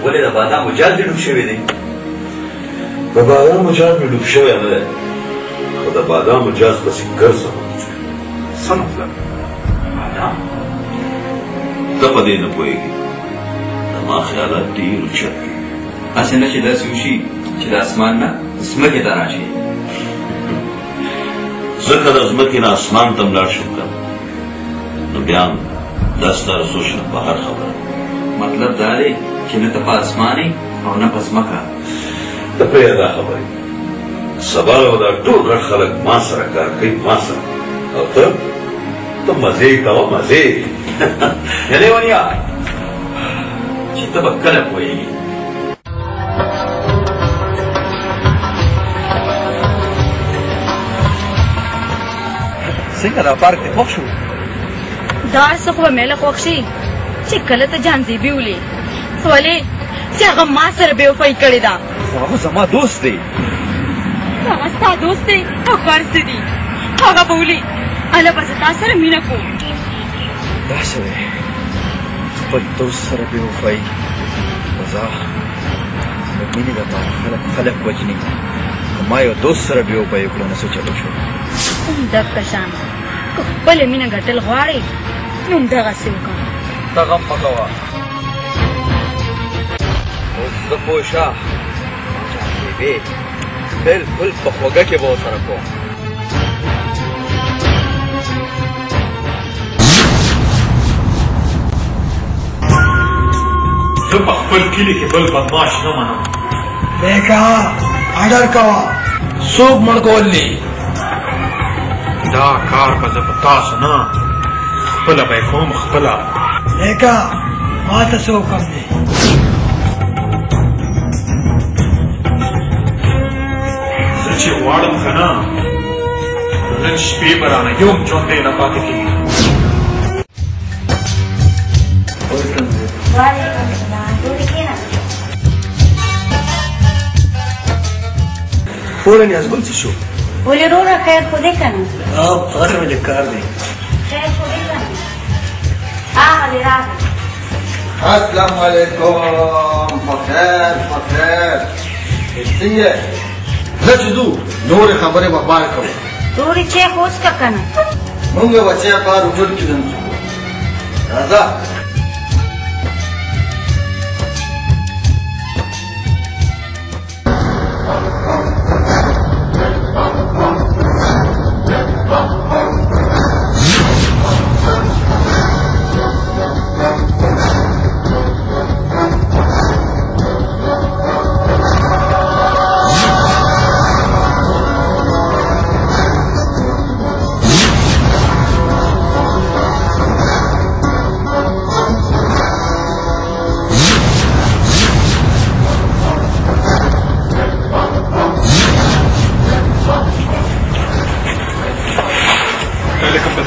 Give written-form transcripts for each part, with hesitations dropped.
ولې د بادامو جال دې ډوب شوی دی؟ د بادامو جال مې ډوب شوی نه دی، خو د بادامو جال پسې ګرځم. څه مطلب؟ بادام؟ ته په دې نه پوهېږې، زما خیالات ډېر اوچت دي. هسې نه چې داسې وشي چې د اسمان نه ځمکې ته راشي. ځکه د ځمکې نه اسمان ته ملاړ شم که نو بیا هم دا ستا د سوچ نه بهر خبره. مطلب دا دی چې نه ته په اسمان او نه په ځمکه. ته پرېږده دا خبرې، سبا به دا ټول غټ خلک ما سره کار کوي، ما سره، او ته مزې کوه مزې. لیونیا چې ته به کله پوهېږې. څنګه دا پارک دې خوښ شو؟ دا څه خو به میله خوښ شي چې کله ته جانزیبي ولې، ولې چې هغه ما سره بېوفایي کړې ده. هغه زما دوست دی. هغه ستا دوست دی او کار څه دي؟ هغه به ولي هله به زه تا سره مینه کوم. داسې دی خپل دوست سره بېوفایي، خو زه د مینې دپاره خلک وژني. که ما یو دوست سره بېوفایي کړو نو څه چلو شو؟ همدغه شان که خپله مینه ګټل غواړې نو همدغسې وکړه. ته غم مه کوه، اوس زه پوه شه جانبې بلکل په خوږه کې به ورسره کوم. زه په خپل کلي کې بل بدماش نه منم. بیکا اډر کوه، څوک مړ کول دي؟ دا کار به زه په تاسو نه، خپله به یې کوم خپله. بیکا ما ته څه حکم دی؟ زه چې غواړم که نه نن شپې به رانه یو هم ژوندی نه پاتې کېږي. پوره نیازګل څه شو؟ ولې وروره خیر خو دی که نه؟ هغه مې کار دی. خیر خو دی که نه؟ راغلی راغلی. السلام علیکم، بخیر بخیر. څنګه زه چې ځو نورې خبرې به بار کوو. تورې چای خو وڅښه که نه؟ مونږ بچی کار وټول کې دن راځه.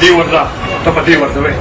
دې ورځه ته په دې ورځوې.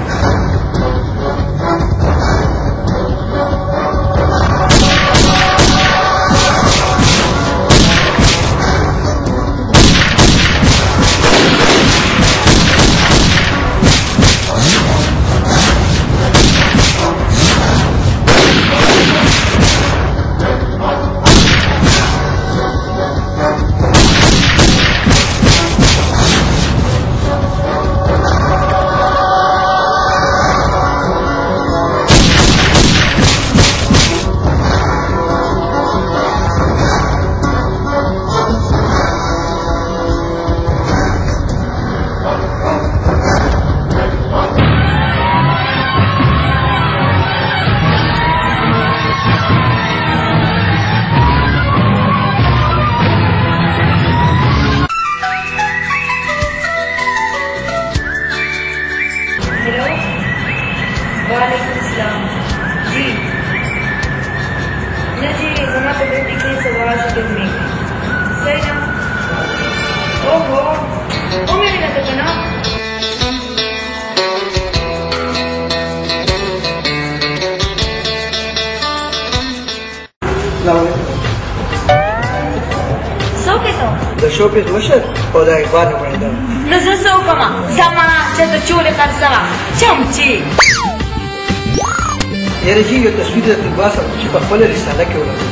شوپیس مشر او د اقبال نماینده. نو زه څه وکړم؟ زما چې د چولې خرڅوه چمچې. یاره چې یو تصویر درته باسم چې په خپله رساله کې ولګوم.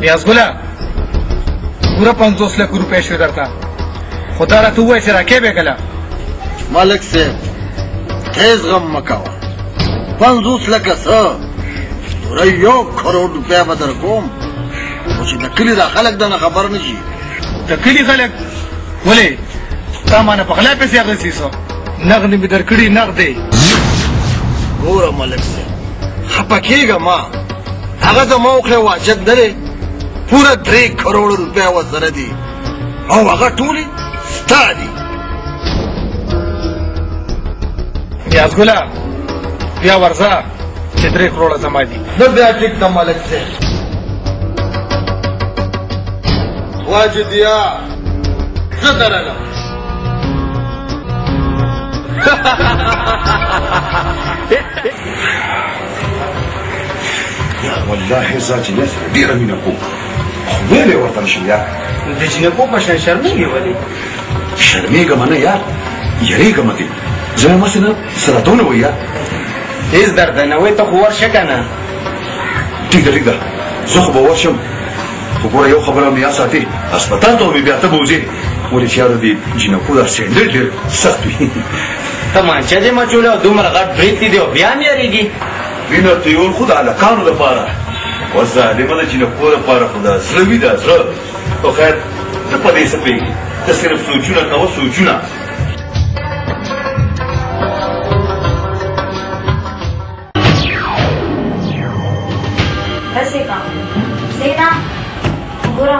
نیازګله پوره 50 لک روپۍ شوې درته خو دا راته ووایه چې راکې به کله. ملک صاحب تیز غم مه کوه 50 لکه څه پوره 1 کروڑ روپۍ به در کوم خو چې د کلي دا خلک دنه خبر نه شي. د کلي خلک ولې تا مانه په غلا پسې اخیستې څه نغدې مې در کړي نغدې. ګوره ملک صاحب خفه کېږه ما هغه د موقع واجد نه دی پوره 3 کروڑ روپۍ ورسره دي او هغه ټولې ستا دي. نیازګله بیا ورځه چې 3 کروڑه زما دي. نه بیا ټیک ده ملک صاحب واجدیا زه درغلم. والله زه چې سره ډېره مینه کوم خو ویلې ورته نشم یار. د جینکو په شان شرمېږې ولې؟ شرمېږم نه یار یریږم دې زه همسې نه سره دونه وي یار. هېڅ درد نه وایي ته خو ورشه که نه. ټیک ده ټیک ده زه خو به ورشم خو ګوره یو خبره مې یاد ساتې هسپتال ته مې بیا ته به وځې ولې چې یاره دې جینکو دا سینډل ډېر سخت وي. تمانچه دې مچوله او دومره غټ برېت دي او بیا هم یارېږي. وینه تویول خو د هلکانو لپاره او ظالمه د جینکو لپاره خو دا زړه وي دا زړه. خو خیر ته په دې څه پوهېږې ته صرف سوچونه کوه سوچونه. هسې کا سینا ګوره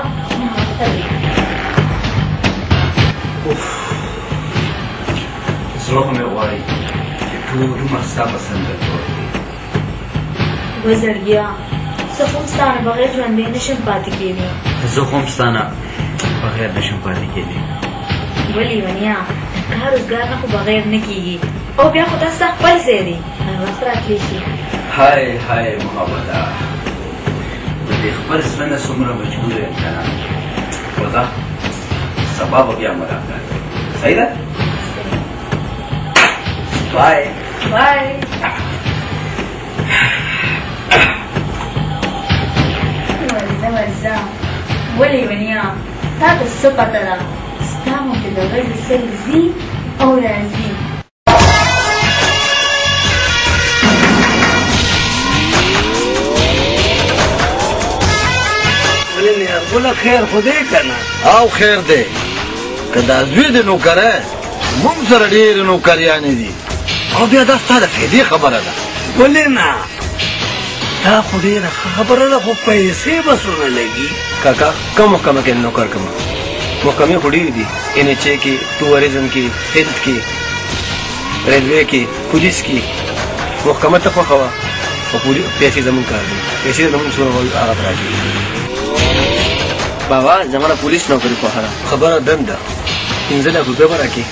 زړه خو مې غواړي چې ټول عمر ستا په سنګر کې وکړي. وزړګیا زه خو هم ستا نه بغیر ژوندی نشم پاتې کېدی. زه خو هم ستا نه بغیر نشم پاتې کېدی. ولې ونیا کار روزګار نه خو بغیر نه کېږي او بیا خو دا ستا خپل ځای دی هر وخت راتلی شي. های های محبته د دې خپل زړه نه څومره مجبور یم که نه خو دا سبا به بیا ملاقات صحیح ده. بای بای. ورځه ولې ونیا تا ته څه پته ده ستا مخکې د ورځې سل ځي او راځي. ولې نیازګله خیر خو دی که نه؟ او خیر دی که دا زوی د نوکری موږ سره ډېرې نوکریانې دي او بیا دا ستا د فایدې خبره ده. ولې نه دا خو ډېره ښه خبره ده خو پیسې به څومره لګي؟ کاکا کم محکمه کې نوکر کړم محکمې خو ډېرې دي NHA کې ټوریزم کې هیلث کې ریلوې کې پولیس کې محکمه ته خوښه وه خو پیسې زمونږ کار دی پیسې زمونږ څومره وایي هغه ته راکړي. بابا زما د پولیس نوکري خوښه ده خبره دنده 15 لک روپۍ به راکړي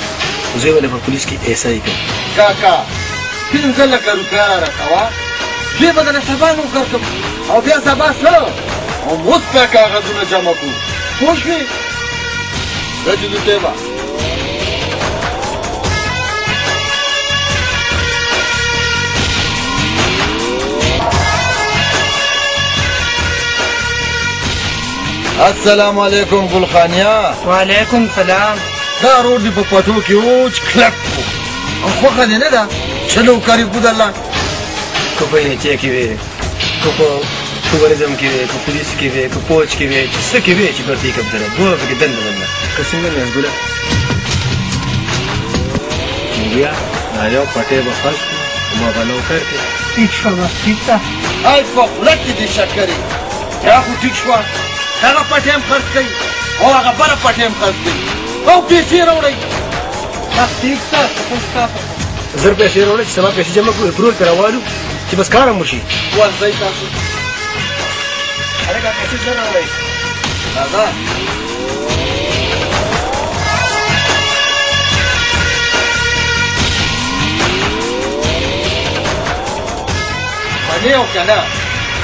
زه یې ولې په پولیس کې SI کړم. کاکا 15 لکه روپۍ راکوه دوی به درنه سبا نوکر کړم او بیا سبا څه او موږ بیا کاغذونه جمع کړو پوه شوې. زه چې دوی به السلام علیکم ګلخانیا. وعلیکم سلام. دا روډ دې په پټو کې اوچ کلک کړو او خوښه دې نه ده چې نوکري کړو د الله. که په NHA کې وې که په ټوریزم کې وې که پولیس کې وې که پوج کې وې چې څه کې وې چې درته یې کبدره دوه پکې دنده دنده که څنګه نیازګله بیا دا یو پټی به خرڅ کړو ما به نوکر کړې. ټیک شوه بس ټیک ده. ای په خوله کې دې شکرې دا خو ټیک شوه هغه پټی هم خرڅ کوي او هغه بله پټی هم خرڅ کوي او پیسې راوړئ ٹھیک ستا زر پیسې راوړه چې سبا پیسې جمع کړو پرول ته راوالو چې بس کار هم وشي ورځئ تاسو هلکه پیسې زر راوړئ راځه منې او که نه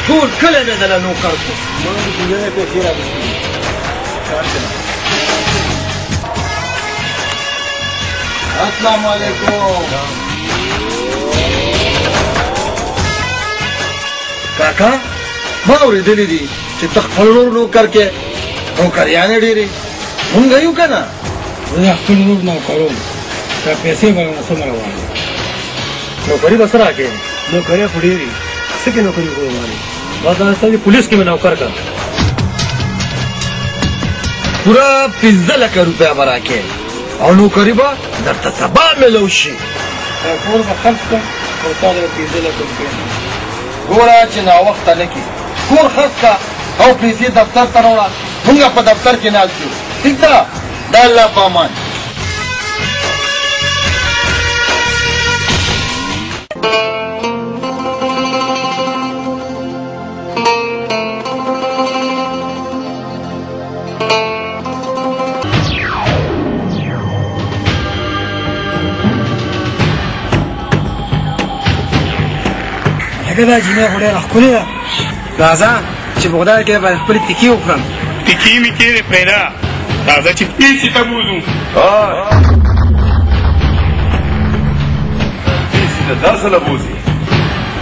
ټول کلی مې دله نوکر کړو ما د پنځه پیسې راوستې السلام علیکم کاکا ما اورېدلي دي چې ته خپل ورور نوکر کې نوکریانې ډېرې مونږ یو که نه زه خپل ورور نوکروم دا پیسې به رانه څومره غواړي نوکري به څه راکړې نوکرۍ خو ډېرې څه کې نوکري خو غواړي ما دا ستا دې پولیس کې مې نوکر کړه پوره 15 لکه روپۍ به راکې او نوکري به درته سبا میلو شي کور به خرڅ کړم او تا له 15 لکه روپۍ ګوره چې ناوخته نه کړي کور خرڅ کړه او پیسې دفتر ته راوړه مونږ په دفتر کې ناست یو ټیک ده د الله په امان لکه دا جینۍ خو ډېره ښکلې ده راځه چې په خدای کې به خپلې تکې وخورم تکې مې کېږي پرېږده راځه چې پیسې ته بوځو پیسې ته دا سره بوځي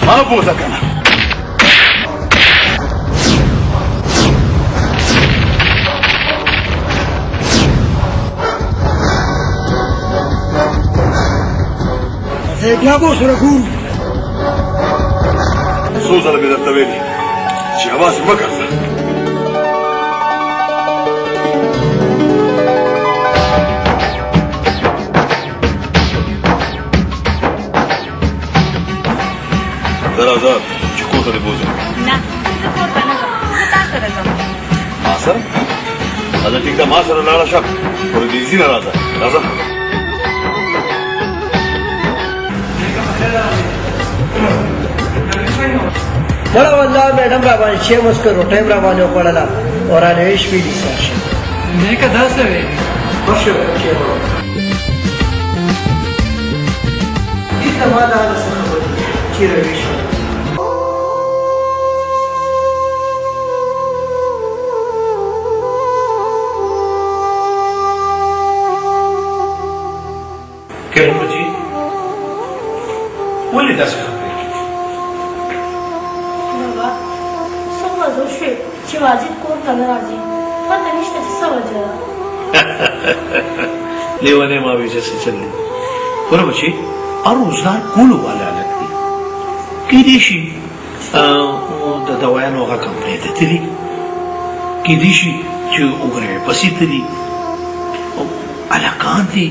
ما بوځه که نه زه بیا به ورسره ګورو څو ځله مې درته ویلي چې هواسې مه ګرځه ته راځه چې کور ته دې بوځم نه زه کور ته نه ځم زه تا سره ځم ما سره راځه ټیک ده ما سره لاړه شه پردیسي نه راځه راځه مړه والله میډم را باندې چې مسکه روټۍ را باندې وخوړله او رانه یې شپې دي سر شي نیکه داسې وې باشه چې هیڅ ما دا نه څه خبرې چیرې ویشم کریم بچي ولې داسې خبرې بابا څه وضع شوې چې واجد کور ته نه راځي پته نشته چې څه وجه ده لیونی ما وی چې څه چل دی ګوره بچي هر روزګار کولو والا هلک دی کیدای شي د دوایانو هغه کمپنۍ ته تلي کیدای شي چې وګورې پسې تلي هلکان دي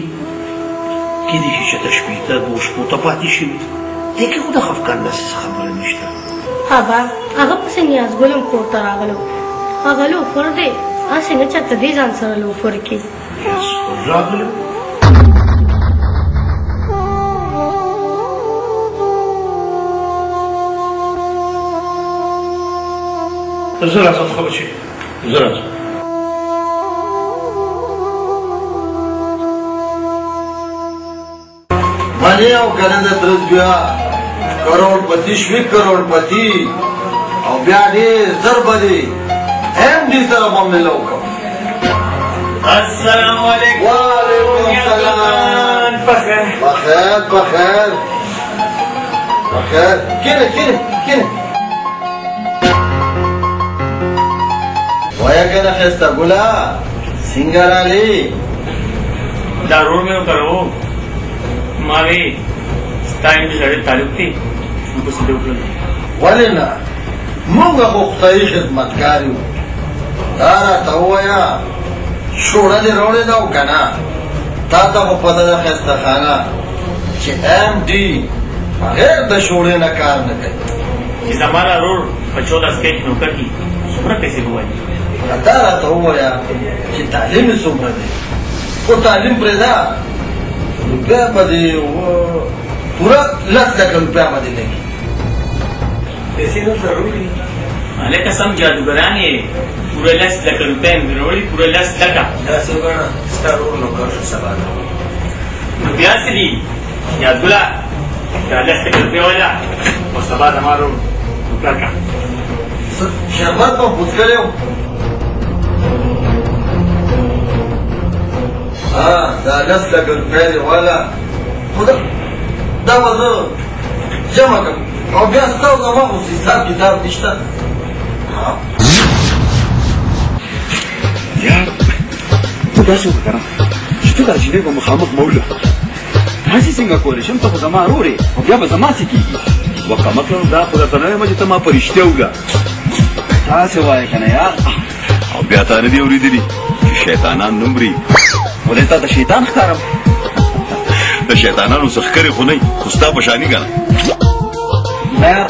کیدای شي چې د شپې ته دوه شپو ته پاتې شوي دې کې خو د خفګان داسې خبره نشته بابا هغه پسې نیازګل هم کور ته راغلو هغه لوفر دی هسې نه چېرته دی ځان سره لوفر کړي راغلو زه راځم ښه بچي زه راځم منې او که نه د درز بیا کروڑپتی شوي کروڑپتی او بیا ډېر زر به دې ایم ډي سره به مېلو کوم السلام علیکم وعلیکم السلام بخیر بخیر بخیر بخیر کینه کینه کینه وایه کنه ښایسته ګله څنګه راغلې دا روډ مې وکړو ما وی ستا انګلیس سره تعلق دی نو پسې دې وکړل ولې نه موږ خو خدایي خدمتګار یو دا راته ووایه شوړه دې راوړې ده او که نه تا ته خو پته ده ښایسته خانه چې ایم ډي بغیر د شوړې نه کار نه کوي چې زما دا روډ په 14 کې نوکر دي څومره پیسې ووایي دا راته ووایه چې تعلیم یې څومره دی خو تعلیم پرېږده بیا به دې پوره 10,00,000 روپیا باندې لګي پیسې نو ضروري هلکه سم جادوګران یې پوره 10,00,000 روپۍ مې راوړي پوره 10,00,000 داسې وګڼه ستا ورور نوکر شو سبا ته نو بیا څه دي یادګله دا 10,00,000 روپۍ وله او سبا زما رو نوکر کړه شربت به پوڅ کړی و دا 10,00,000 روپۍ دې والا خو دا به زه جمع کړم او بیا ستا او زما خو حساب کتاب نشته یار ته داسې وکړه که نه چې ته دا جینۍ به مخامخ موله داسې څنګه کولی شم ته خو زما رور یې او بیا به زما څه کېږي وکمکله دا خو درته نه وایم چې ته ما په رښتیا وګه تاسې وایې که نه یار او بیا تا نه دي اورېدلي چې شیطانان نه مري ولې تا د شیطان ښکارم د شیطانانو څه ښکرې خو نه خو ستا په شاني که نه نه یار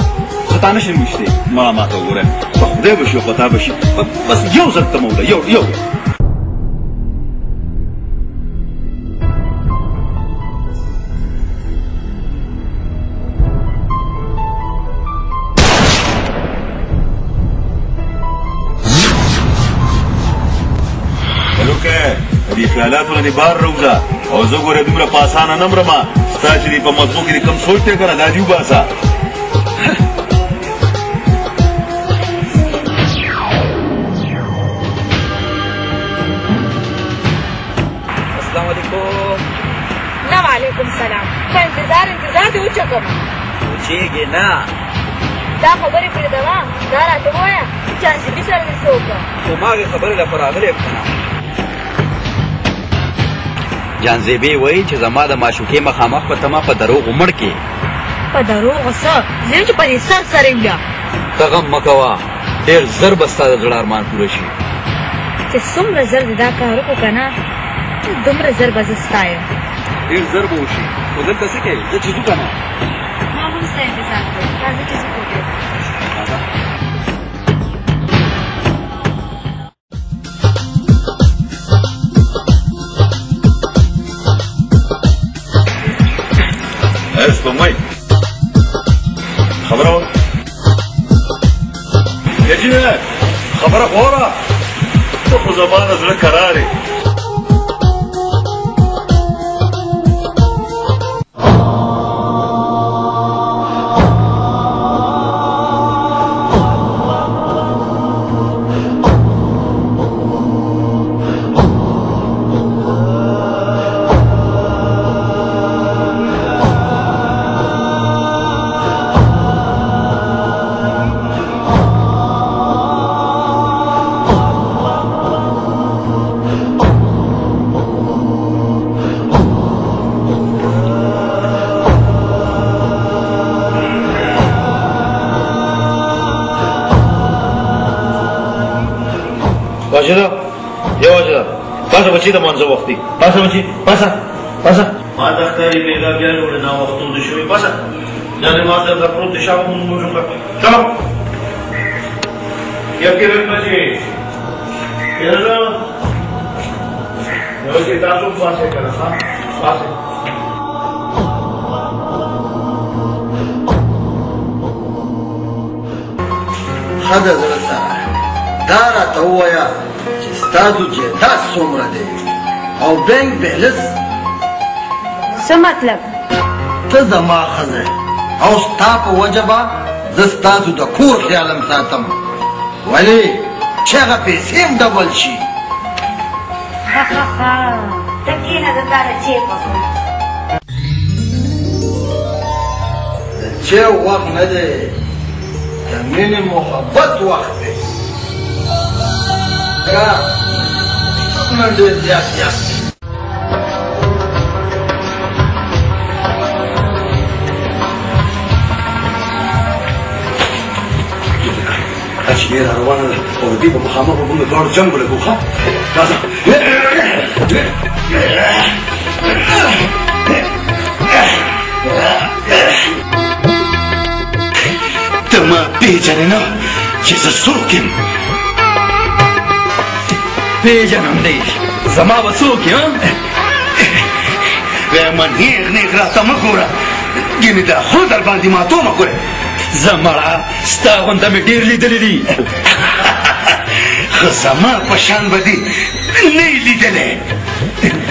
زه تا نه شم ویشتی ما ته وګوره په خدای به شي او په تا به شي بس یو ځل ته موله یو دې خیالاتو نه دې بار روزه او زه ګوره دومره په اسانه نه مرمه ستا چې دې په مغزو کې دې کم سوچ دی که نه دا دې وباسه السلام علیکم نه وعلیکم سلام په انتظار دې وچکم وچېږې نه دا خبرې پرېږدوه دا راته ووایه جانسبي سره دې څه وکړه خو ما هغې خبرې لپاره راغلی یم که نه جانزیبې وایي چې زما د معشوقې مخامخ به ته ما په دروغو مړ کې په دروغو څه زه یم چې په دې سر سره ویله ته غم مه کوه ډېر زر به ستا د زړه ارمان پوره شي چې څومره زر دې دا کار وکړو که نه دومره زر به زه ستا یم ډېر زر به وشي خو دلته څه کوې زه چې ځو که نه ما هم ستا انتظار کوم راځه چې زه کوټې سپوږمۍ خبره وه یجینه خبره خو وره ته خو زما د زړه کرار یې واجده یا واجده پاسه بچی د مانځه وخت دی پاسه بچی پاسه ما د ښکاري بېګا بیا لوړې ناوختونه شوي پاسه جانې ما درته پروت دی شاو موږ چلو یا کېرل بچې کېرل یو چې تاسو پاسه کړه ښه پاسه ښه ده زړه سره دا راته ووایه چې ستاسو جایداد څومره دی او بینک بیلنس څه مطلب ته زما ښځه او ستا په وجه به زه ستاسو د کور خیالم ساتم ولې چې هغه پیسې هم ډبل شي ته کښېنه زه تا نه چای پخوم د چای وخت نه دی د مینې محبت وخت دی نن ډېر زیات یاست دا چې ډېره روانه ده او د دې په مخامخ به موږ دواړو جنګ ولګو ښه راځه ته ما پېژنې نه چې زه څوک یم پېژنم دی زما به څوک یم وایم نیغ نیغ راته مه ګوره ګینې دا خو در باندې ماتومه ګوره زمړه ستا غونده مې ډېر لیدلي دي خو زما په شان به دې نه یې لیدلی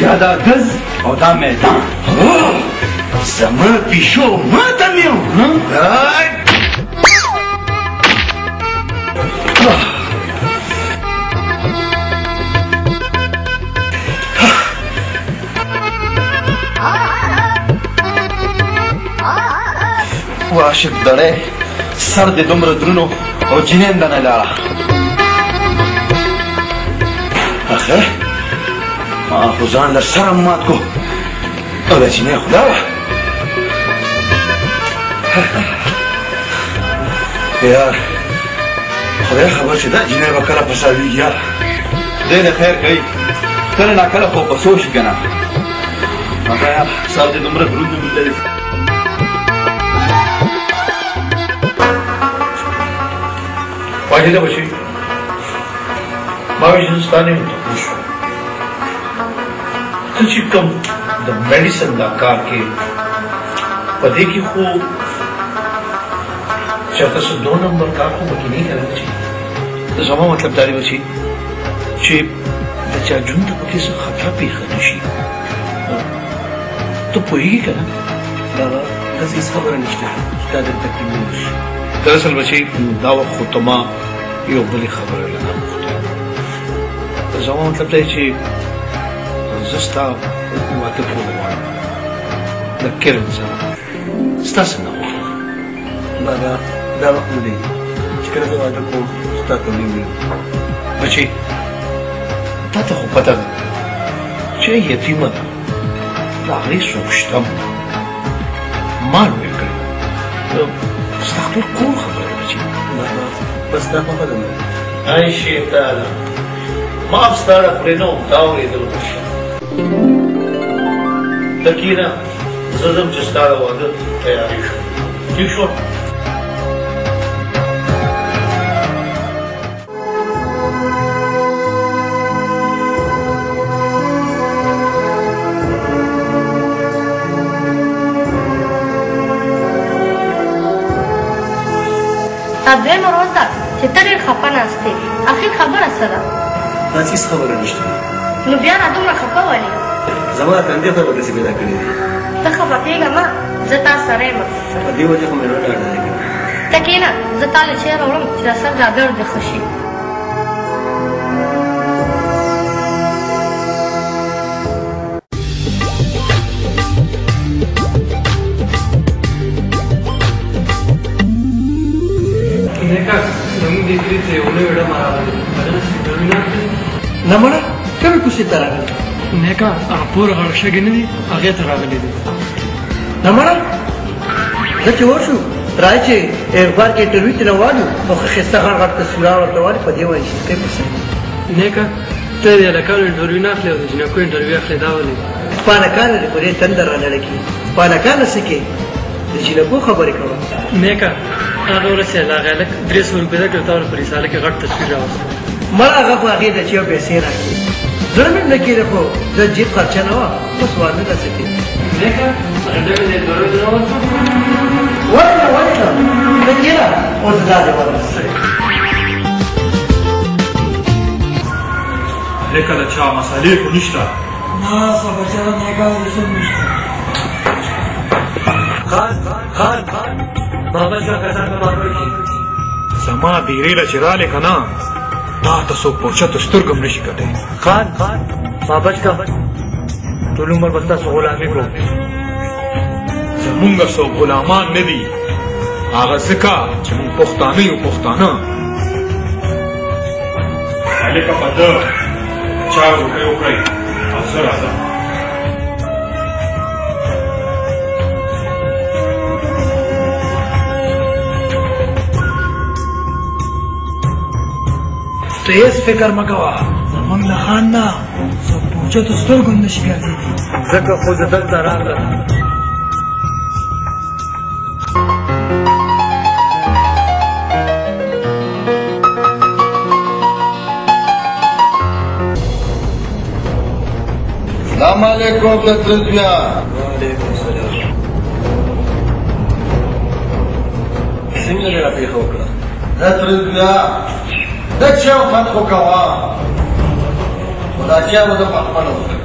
یا دا ګز او دا میدان زما پیشو ماته مې عاشق دړی سر دې دومره درونو او جنین دنه لاړه اخه ما خو ځان له سره مات کو او دا جینۍ خدا وه یار خدای خبر چې دا جینۍ به کله فسادېږي یار خدای دې خیر کوي کله ناکله خو په سوچ که نه هغه یار سر دې دومره دروند مې لري واجده بچی ما وی چې ستا نه یم تپوس شو ته چې کوم د میډیسن دا کار کې په دې کې خو چېرته څه 2 نمبر کار خو پکې نه کوي چې زما مطلب دا دی بچی چې د چا ژوند ته پکې څه خطر پېښه نه شي ته پوهېږې که نه بابا داسې هېڅ خبره نشته چې تا دلته کې نه شي دراصل بچی دا وخت خو ته ما یو بلې خبره له نه غوښتې زما مطلب دی چې زه ستا واده کول غواړم د کرن سره ستا څه نه غواړم بابا دا وخت نه دی چې کله زه واده کوم ستا ته ویل بچی تا ته خو پته ده چې یتیمه ده د هغې څوک شته ما لویه کړې ستا خپل کور خبره بچی بابا بس دا خوښه ده نه ای شیطانه ما هم ستا له خولې نه وم تا اورېدل غوښتم ته کښېنه زه ځم چې ستا د واده تیارې شو ټیک شوه دا دویمه ورځ ده چې ته ډېر خفه ناست یې اخر خبره څه ده داسې هېڅ خبره نشته نو بیا را دومره خفه ولې زما تندې خدای به داسې پیدا کړې دي ته خفه کېږه مه زه تا سره یم په دې وجه خو مې زړه ډاډه دی ته کښېنه زه تا له چای راوړم چې دا سر دا درد دې ښه شي نه مړه کومې کوڅې ته راغلې نیکه هغه پوره غړ شګې نه دي هغې ته راغلي دي نه مړه زه چې وشو راځي چې اخبار کې انټرویو ته نه والو او ښه ښایسته غټ غټ تصویرونه ورته والي په دې وایي چې کوي پسې نیکه ته د هلکانو انټرویو نه اخلې او د جنکو انټرویو اخلې دا ولې پانکانه دې په دې تندر رانه لګي پانکانه څه کې د جنکو خبرې کوه نیکه هغه ورځ چې هغه هلک 300 روپۍ درکړې تا ور په رساله کې غټ تصویر راوسته مړه هغه خو هغې ته چې یو پیسې راکړي زړه مې نه کېده خو زه جیب خرچه نه وه اوس واده داسې کې نیکه هغه ډېرې دې انټرویو ته نه ورته ولې نه ولې نه ته کېده اوس دا دې ورسه لیکه د چا مسالې خو نشته نه صبرجانه نیکه رسول نشته خان بابا شو کسان په مارو شي زما بیرې له چې رالې که نه تا ته څوک په اوچتو سترګو هم نشي کتلی خان بابا کا ټول عمر به ستاسو غلامي کوم زمونږ څوک غلامان نه دي هغه ځکه چې مونږ پښتانه یو پښتانه هلکه په ده چا روپۍ وکړئ او زه راځم ته هېڅ فکر مه کوه زمونږ د خان نه څوک په اوچتو سترګو هم نشي ګرځېدي ځکه خو زه دلته راغلم اسلام السلام علیکم دترز بیا. وعلیکم السلام. څنګه دې راته وکړه؟ دترز بیا د چا خط خو کوه خو دا چا به زه په خپله وکړم.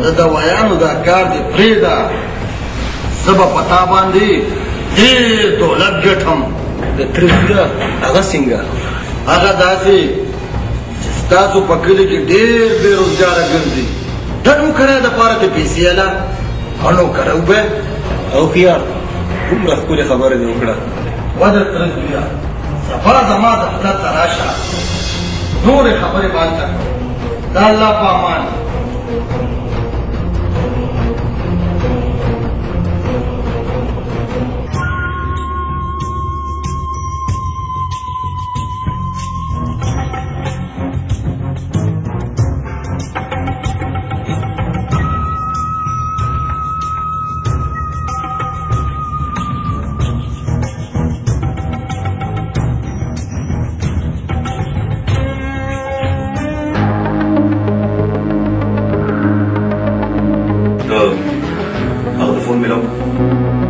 د دوایانو دا کار دې پرېږده، زه به په تا باندې ډېر دولت ګټم. د ترزبیا هغه څنګه؟ هغه داسې چې ستاسو په کلي کې ډېر بې روزګاره ګرځي، د نوکرۍ دپاره ته پیسې اله او نوکری وبه. هوښیار دومره ښکلې خبره دې وکړه. وده ترزبیا سبا زما دفتر ته راشه، نورې خبرې به هلته کوو. د الله په امان. هغه د فون ملاو